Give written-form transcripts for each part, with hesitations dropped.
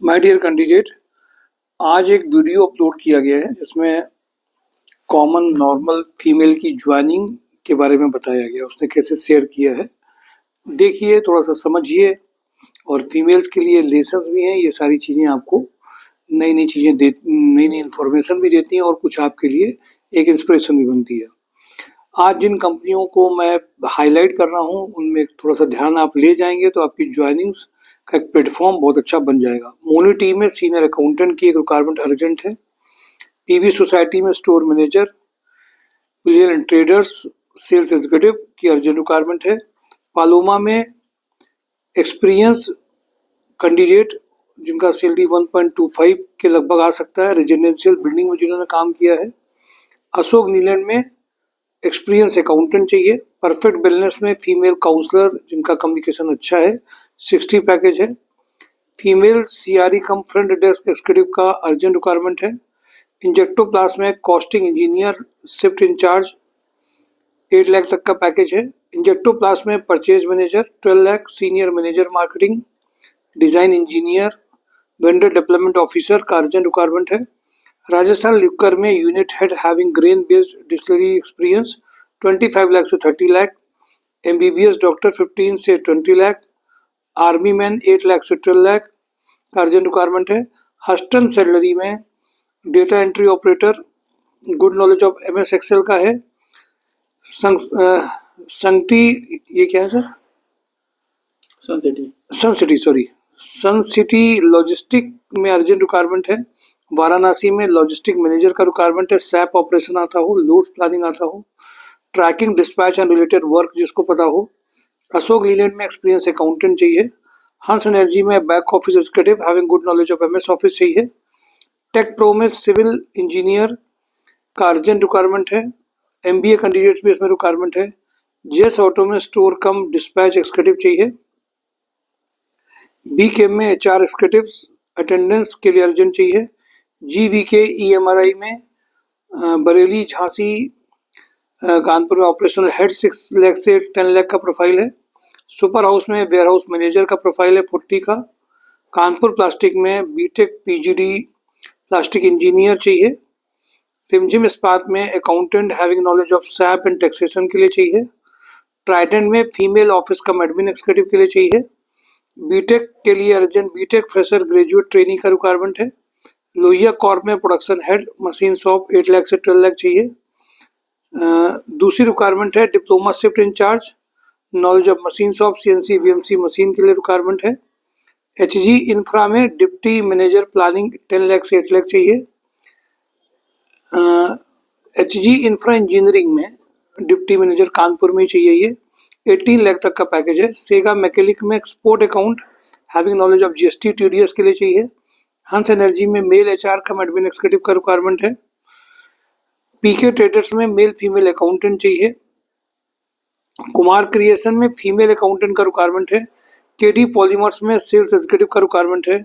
My dear candidate, आज एक video upload किया गया है जिसमें कॉमन नॉर्मल फीमेल की ज्वाइनिंग के बारे में बताया गया। उसने कैसे शेयर किया है, देखिए, थोड़ा सा समझिए। और फीमेल्स के लिए लेसन्स भी हैं। ये सारी चीज़ें आपको नई नई चीज़ें दे, नई नई इन्फॉर्मेशन भी देती हैं और कुछ आपके लिए एक इंस्पिरेशन भी बनती है। आज जिन कंपनियों को मैं हाईलाइट कर रहा हूँ उनमें थोड़ा सा ध्यान आप ले जाएंगे तो आपकी ज्वाइनिंग्स का एक प्लेटफॉर्म बहुत अच्छा बन जाएगा। मोनी टीम में सीनियर अकाउंटेंट की एक रिक्वायरमेंट अर्जेंट है। पीवी सोसाइटी में स्टोर मैनेजर, विलियन एंड ट्रेडर्स सेल्स एग्जीक्यूटिव की अर्जेंट रिक्वायरमेंट है। पालोमा में एक्सपीरियंस कैंडिडेट जिनका सैलरी 1.25 के लगभग आ सकता है, रेजिडेंशियल बिल्डिंग में जिन्होंने काम किया है। अशोक नीलैंड में एक्सपीरियंस अकाउंटेंट चाहिए। परफेक्ट बिजनेस में फीमेल काउंसलर जिनका कम्युनिकेशन अच्छा है, 60 पैकेज है। फीमेल सीआरई कम फ्रंट डेस्क एक्जीक्यूटिव का अर्जेंट रिक्वायरमेंट है। इंजेक्टो प्लास में costing engineer shift in charge 8 lakh तक का पैकेज है। इंजेक्टो प्लास में purchase manager 12 lakh, senior manager marketing, design engineer, vendor development officer का अर्जेंट रिक्वायरमेंट है। राजस्थान लिक्कर में unit head having grain based distillery experience 25 lakh से 30 लाख। एमबीबीएस डॉक्टर 15 से 20 लाख। आर्मी मैन 8 लाख से 12 लाख का अर्जेंट रिक्वायरमेंट है। हस्टन सैलरी में data entry operator, good knowledge of MS Excel का है। संगटी, ये क्या है सर? सन सिटी लॉजिस्टिक में अर्जेंट रिक्वायरमेंट है। वाराणसी में लॉजिस्टिक मैनेजर का रिक्वायरमेंट है। सैप ऑपरेशन आता हो, लोड्स प्लानिंग आता हो, tracking dispatch and related work जिसको पता हो। अशोक लीलैंड में एक्सपीरियंस अकाउंटेंट चाहिए। हंस एनर्जी में back office executive having good knowledge of MS office चाहिए। टेक प्रो में सिविल इंजीनियर का अर्जेंट रिक्वायरमेंट है। एमबीए कैंडिडेट्स भी इसमें रिक्वायरमेंट है। जेस ऑटो में स्टोर कम डिस्पैच एक्जीक्यूटिव चाहिए। बी केम में एचआर एक्जीक्यूटिव्स अटेंडेंस के लिए अर्जेंट चाहिए। जीवी के ईएमआरआई में बरेली, झांसी, कानपुर में ऑपरेशनल हेड 6 लाख से 10 लाख का प्रोफाइल है। सुपर हाउस में वेयर हाउस मैनेजर का प्रोफाइल है 40 का। कानपुर प्लास्टिक में बीटेक पीजीडी प्लास्टिक इंजीनियर चाहिए। रिमझिम इस्पात में accountant having knowledge of SAP and taxation के लिए चाहिए। ट्राइडेंट में फीमेल ऑफिस का एडमिन एक्जीक्यूटिव के लिए चाहिए। बीटेक के लिए urgent BTech fresher graduate training का रिक्वायरमेंट है। लोहिया कॉर्प में production head machine shop 8 lakh से 12 लाख चाहिए। दूसरी रिक्वायरमेंट है diploma shift in charge, knowledge of machine shop CNC VMC machine के लिए रिक्वायरमेंट है। एचजी इंफ्रा में डिप्टी मैनेजर प्लानिंग 10 लाख से 8 लाख चाहिए। एचजी इंफ्रा इंजीनियरिंग में डिप्टी मैनेजर कानपुर में चाहिए। ये 18 लाख तक का पैकेज है। सेगा मैकेनिक में export account having knowledge of GST TDS के लिए चाहिए। हंस एनर्जी में मेल एचआर का एडमिन एक्जीक्यूटिव का रिक्वायरमेंट है। पीके ट्रेडर्स में मेल फीमेल अकाउंटेंट चाहिए। कुमार क्रिएशन में फीमेल अकाउंटेंट का रिक्वायरमेंट है। केडी पॉलीमर्स में सेल्स एग्जीक्यूटिव का रिक्वायरमेंट है।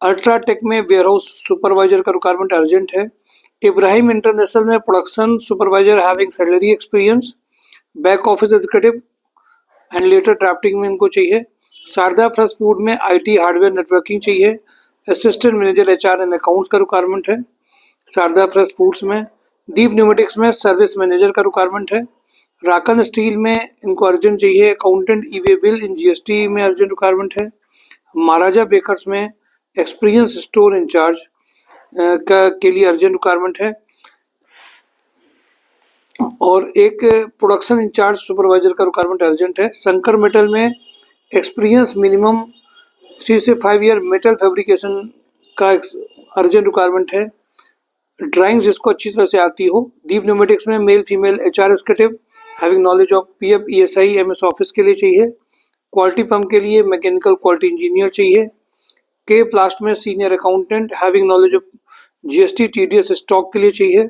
अल्ट्राटेक में वेयरहाउस सुपरवाइजर का रिक्वायरमेंट अर्जेंट है। इब्राहिम इंटरनेशनल में production supervisor having salary experience, back office executive and later drafting में इनको चाहिए। शारदा फ्रेश फूड में आईटी हार्डवेयर नेटवर्किंग चाहिए। Assistant manager HR and accounts का रिक्वायरमेंट है शारदा फ्रेश फूड्स में। दीप न्यूमेटिक्स में सर्विस मैनेजर का रिक्वायरमेंट है। राकन स्टील में इनको अर्जेंट चाहिए। Accountant e-way bill in GST में अर्जेंट रिक्वायरमेंट है। महाराजा बेकर्स में एक्सपीरियंस स्टोर इंचार्ज के लिए अर्जेंट रिक्वायरमेंट है। और एक प्रोडक्शन इंचार्ज सुपरवाइजर का रिक्वायरमेंट अर्जेंट है। शंकर मेटल में एक्सपीरियंस मिनिमम 3 से 5 ईयर मेटल फैब्रिकेशन का अर्जेंट रिक्वायरमेंट है। ड्राइंग जिसको अच्छी तरह से आती हो। दीप न्यूमेटिक्स में male female HR executive having knowledge of PF ESI MS office के लिए चाहिए। क्वालिटी पंप के लिए मैकेनिकल क्वालिटी इंजीनियर चाहिए। के प्लास्ट में senior accountant having knowledge of GST TDS stock के लिए चाहिए।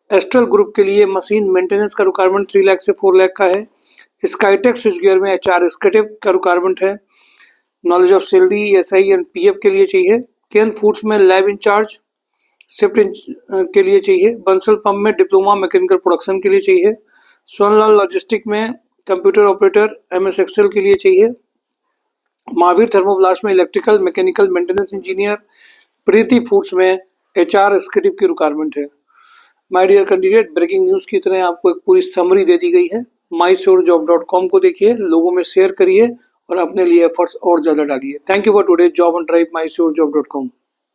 एस्ट्रल ग्रुप के लिए मशीन मेंटेनेंस का रिक्वायरमेंट 3 लाख से 4 लाख का है। स्काईटेक स्विच गियर में एचआर एक्जीक्यूटिव का रिक्वायरमेंट है। Knowledge of salary ESI and PF के लिए चाहिए। केन फूड्स में लैब इंचार्ज शिफ्ट के लिए चाहिए। बंसल पंप में डिप्लोमा मैकेनिकल प्रोडक्शन के लिए चाहिए। सोनलाल लॉजिस्टिक में कंप्यूटर ऑपरेटर एमएस एक्सेल के लिए चाहिए। महावीर थर्मोब्लास्ट में electrical mechanical maintenance engineer, Preeti foods में एचआर एग्जीक्यूटिव की रिक्वायरमेंट है। My dear candidate, breaking news की तरह आपको एक पूरी समरी दे दी गई है। mysurejob.com को देखिए, लोगों में शेयर करिए और अपने लिए एफर्ट्स और ज्यादा डालिए। Thank you for today job on drive mysurejob.com।